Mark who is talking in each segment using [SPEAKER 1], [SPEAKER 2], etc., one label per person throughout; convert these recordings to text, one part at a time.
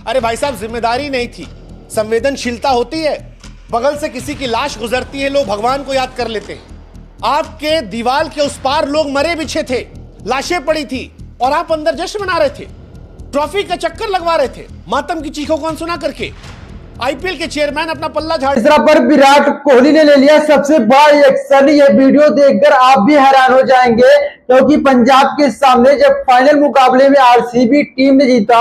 [SPEAKER 1] अरे भाई साहब, जिम्मेदारी नहीं थी, संवेदनशीलता होती है। बगल से किसी की लाश गुजरती है, लोग भगवान को याद कर लेते हैं। आपके दीवार के उस पार लोग मरे बिछे थे, लाशें पड़ी थी, और आप अंदर जश्न मना रहे थे, ट्रॉफी का चक्कर लगवा रहे थे। मातम की चीखों कौन सुना करके? आईपीएल के चेयरमैन अपना पल्ला झाड़।
[SPEAKER 2] तीसरा पर विराट कोहली ने ले लिया सबसे बड़ा एक्शन। ये वीडियो देखकर आप भी हैरान हो जाएंगे, क्योंकि पंजाब के सामने जब फाइनल मुकाबले में आरसीबी टीम ने जीता,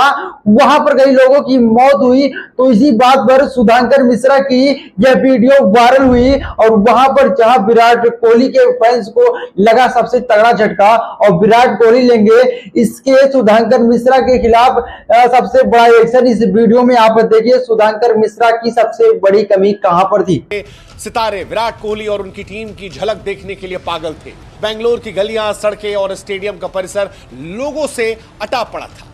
[SPEAKER 2] वहां पर कई लोगों की मौत हुई। तो इसी बात पर सुधांकर मिश्रा की यह वीडियो वायरल हुई, और वहां पर जहां विराट कोहली के फैंस को लगा सबसे तगड़ा झटका और विराट कोहली लेंगे, इसके सुधांकर मिश्रा के खिलाफ सबसे बड़ा एक्शन। इस वीडियो में आप देखिए सुधांकर मिश्रा की सबसे बड़ी कमी कहां पर थी।
[SPEAKER 1] सितारे विराट कोहली और उनकी टीम की झलक देखने के लिए पागल थे। बेंगलोर की गलियां, सड़कें और स्टेडियम का परिसर लोगों से अटा पड़ा था।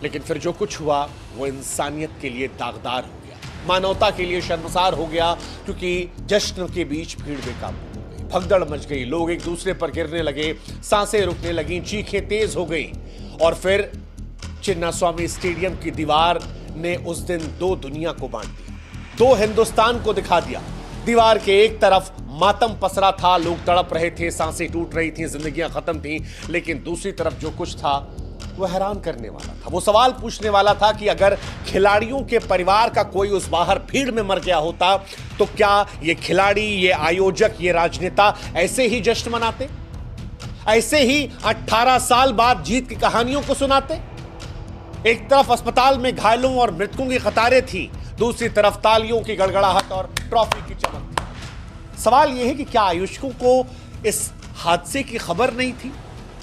[SPEAKER 1] लेकिन फिर जो कुछ हुआ वो इंसानियत के लिए दागदार हो गया, मानवता के लिए शर्मसार हो गया, क्योंकि जश्न के बीच भीड़ बेकाबू हो गई, भगदड़ मच गई, लोग एक दूसरे पर गिरने लगे, सांसें रुकने लगी, चीखें तेज हो गई। और फिर चिन्नास्वामी स्टेडियम की दीवार ने उस दिन दो दुनिया को बांट दिया, दो हिंदुस्तान को दिखा दिया। दीवार के एक तरफ मातम पसरा था, लोग तड़प रहे थे, सांसें टूट रही थी, जिंदगियां खत्म थी। लेकिन दूसरी तरफ जो कुछ था वो हैरान करने वाला था। वो सवाल पूछने वाला था कि अगर खिलाड़ियों के परिवार का कोई उस बाहर भीड़ में मर गया होता, तो क्या ये खिलाड़ी, ये आयोजक, ये राजनेता ऐसे ही जश्न मनाते, ऐसे ही 18 साल बाद जीत की कहानियों को सुनाते? एक तरफ अस्पताल में घायलों और मृतकों की कतारें थी, दूसरी तरफ तालियों की गड़गड़ाहट और ट्रॉफी की चमक थी। सवाल यह है कि क्या आयोजकों को इस हादसे की खबर नहीं थी?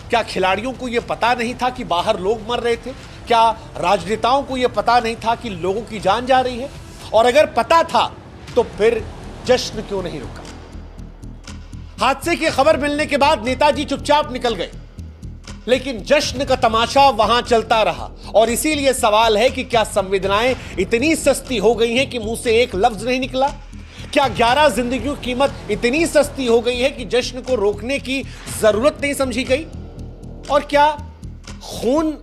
[SPEAKER 1] क्या खिलाड़ियों को यह पता नहीं था कि बाहर लोग मर रहे थे? क्या राजनेताओं को यह पता नहीं था कि लोगों की जान जा रही है? और अगर पता था तो फिर जश्न क्यों नहीं रुका? हादसे की खबर मिलने के बाद नेताजी चुपचाप निकल गए, लेकिन जश्न का तमाशा वहां चलता रहा। और इसीलिए सवाल है कि क्या संवेदनाएं इतनी सस्ती हो गई हैं कि मुंह से एक लफ्ज नहीं निकला? क्या 11 जिंदगियों की कीमत इतनी सस्ती हो गई है कि जश्न को रोकने की जरूरत नहीं समझी गई? और क्या खून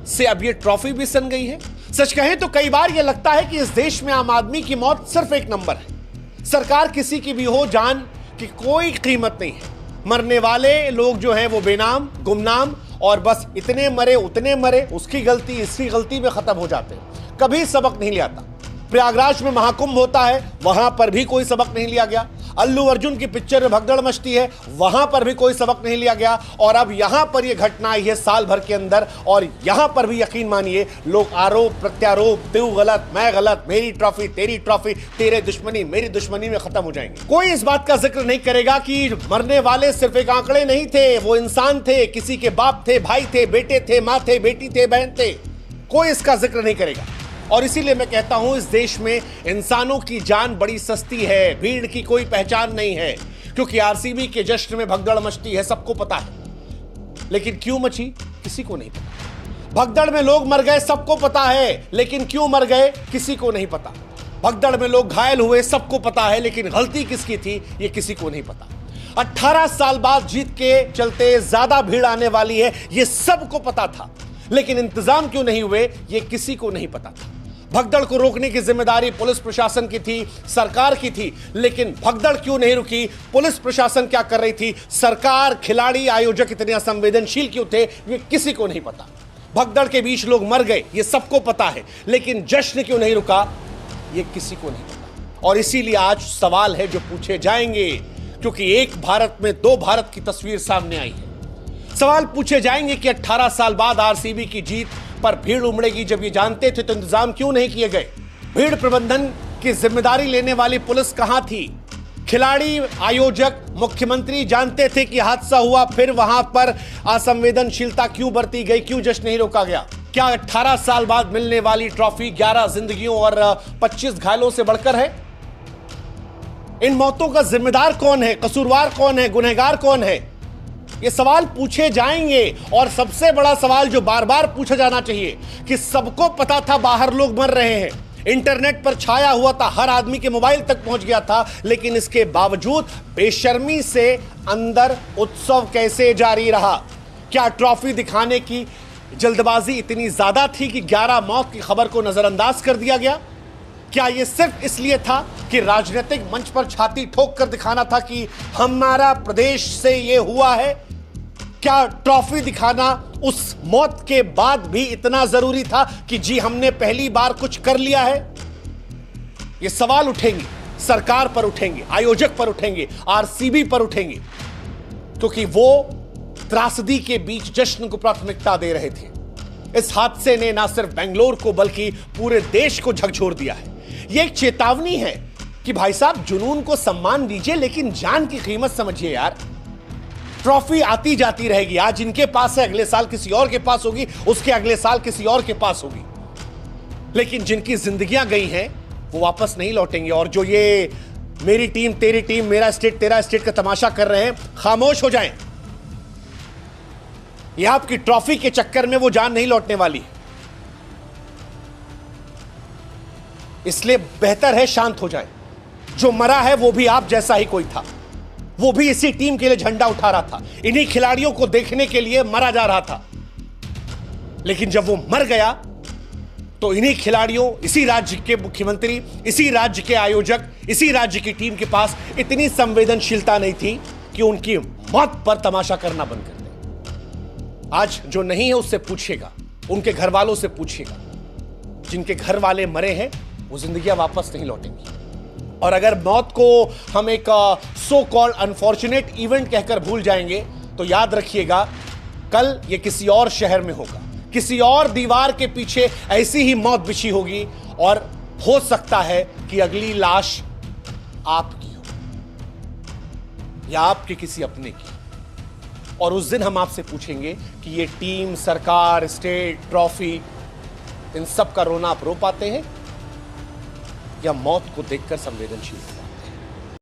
[SPEAKER 1] से अब यह ट्रॉफी भी सन गई है? सच कहें तो कई बार यह लगता है कि इस देश में आम आदमी की मौत सिर्फ एक नंबर है। सरकार किसी की भी हो, जान की कोई कीमत नहीं है। मरने वाले लोग जो हैं वो बेनाम, गुमनाम, और बस इतने मरे उतने मरे, उसकी गलती इसकी गलती में खत्म हो जाते हैं। कभी सबक नहीं लिया था। प्रयागराज में महाकुंभ होता है, वहां पर भी कोई सबक नहीं लिया गया। अल्लू अर्जुन की पिक्चर में भगदड़ मचती है, वहां पर भी कोई सबक नहीं लिया गया। और अब यहां पर यह घटना आई है साल भर के अंदर, और यहां पर भी यकीन मानिए लोग आरोप प्रत्यारोप, तू गलत मैं गलत, मेरी ट्रॉफी तेरी ट्रॉफी, तेरे दुश्मनी मेरी दुश्मनी में खत्म हो जाएंगे। कोई इस बात का जिक्र नहीं करेगा कि मरने वाले सिर्फ एक आंकड़े नहीं थे, वो इंसान थे, किसी के बाप थे, भाई थे, बेटे थे, माँ थे, बेटी थे, बहन थे। कोई इसका जिक्र नहीं करेगा। और इसीलिए मैं कहता हूं इस देश में इंसानों की जान बड़ी सस्ती है, भीड़ की कोई पहचान नहीं है। क्योंकि आरसीबी के जश्न में भगदड़ मचती है, सबको पता है, लेकिन क्यों मची किसी को नहीं पता। भगदड़ में लोग मर गए, सबको पता है, लेकिन क्यों मर गए किसी को नहीं पता। भगदड़ में लोग घायल हुए, सबको पता है, लेकिन गलती किसकी थी ये किसी को नहीं पता। 18 साल बाद जीत के चलते ज्यादा भीड़ आने वाली है, ये सबको पता था, लेकिन इंतजाम क्यों नहीं हुए ये किसी को नहीं पता था। भगदड़ को रोकने की जिम्मेदारी पुलिस प्रशासन की थी, सरकार की थी, लेकिन भगदड़ क्यों नहीं रुकी? पुलिस प्रशासन क्या कर रही थी? सरकार, खिलाड़ी, आयोजक इतने असंवेदनशील क्यों थे ये किसी को नहीं पता। भगदड़ के बीच लोग मर गए ये सबको पता है, लेकिन जश्न क्यों नहीं रुका ये किसी को नहीं पता। और इसीलिए आज सवाल है जो पूछे जाएंगे, क्योंकि एक भारत में दो भारत की तस्वीर सामने आई है। सवाल पूछे जाएंगे कि 18 साल बाद आरसीबी की जीत पर भीड़ उमड़ेगी। जब ये जानते थे तो इंतजाम क्यों नहीं किए गए? भीड़ प्रबंधन की जिम्मेदारी लेने वाली पुलिस कहां थी? खिलाड़ी, आयोजक, मुख्यमंत्री जानते थे कि हादसा हुआ, फिर वहां पर असंवेदनशीलता क्यों बरती गई? क्यों जश्न नहीं रोका गया? क्या 18 साल बाद मिलने वाली ट्रॉफी 11 जिंदगियों और 25 घायलों से बढ़कर है? इन मौतों का जिम्मेदार कौन है? कसूरवार कौन है? गुनहगार कौन है? ये सवाल पूछे जाएंगे। और सबसे बड़ा सवाल जो बार बार पूछा जाना चाहिए कि सबको पता था बाहर लोग मर रहे हैं, इंटरनेट पर छाया हुआ था, हर आदमी के मोबाइल तक पहुंच गया था, लेकिन इसके बावजूद बेशर्मी से अंदर उत्सव कैसे जारी रहा? क्या ट्रॉफी दिखाने की जल्दबाजी इतनी ज्यादा थी कि 11 मौत की खबर को नजरअंदाज कर दिया गया? क्या यह सिर्फ इसलिए था कि राजनीतिक मंच पर छाती ठोक कर दिखाना था कि हमारा प्रदेश से यह हुआ है? क्या ट्रॉफी दिखाना उस मौत के बाद भी इतना जरूरी था कि जी हमने पहली बार कुछ कर लिया है? ये सवाल उठेंगे, सरकार पर उठेंगे, आयोजक पर उठेंगे, आरसीबी पर उठेंगे, क्योंकि वो त्रासदी के बीच जश्न को प्राथमिकता दे रहे थे। इस हादसे ने ना सिर्फ बेंगलोर को बल्कि पूरे देश को झकझोर दिया है। यह एक चेतावनी है कि भाई साहब, जुनून को सम्मान दीजिए लेकिन जान की कीमत समझिए यार। ट्रॉफी आती जाती रहेगी, आज इनके पास है, अगले साल किसी और के पास होगी, उसके अगले साल किसी और के पास होगी, लेकिन जिनकी जिंदगियां गई हैं वो वापस नहीं लौटेंगे। और जो ये मेरी टीम तेरी टीम, मेरा स्टेट तेरा स्टेट का तमाशा कर रहे हैं, खामोश हो जाएं। ये आपकी ट्रॉफी के चक्कर में वो जान नहीं लौटने वाली, इसलिए बेहतर है शांत हो जाए। जो मरा है वो भी आप जैसा ही कोई था, वो भी इसी टीम के लिए झंडा उठा रहा था, इन्हीं खिलाड़ियों को देखने के लिए मरा जा रहा था। लेकिन जब वो मर गया तो इन्हीं खिलाड़ियों, इसी राज्य के मुख्यमंत्री, इसी राज्य के आयोजक, इसी राज्य की टीम के पास इतनी संवेदनशीलता नहीं थी कि उनकी मौत पर तमाशा करना बंद कर दे। आज जो नहीं है उससे पूछिएगा, उनके घर वालों से पूछिएगा। जिनके घर वाले मरे हैं वो जिंदगियां वापस नहीं लौटेंगी। और अगर मौत को हम एक सो कॉल्ड अनफॉर्चुनेट इवेंट कहकर भूल जाएंगे तो याद रखिएगा, कल ये किसी और शहर में होगा, किसी और दीवार के पीछे ऐसी ही मौत बिछी होगी, और हो सकता है कि अगली लाश आपकी हो या आपके किसी अपने की। और उस दिन हम आपसे पूछेंगे कि ये टीम, सरकार, स्टेट, ट्रॉफी, इन सब का रोना आप रो पाते हैं या मौत को देखकर संवेदनशील?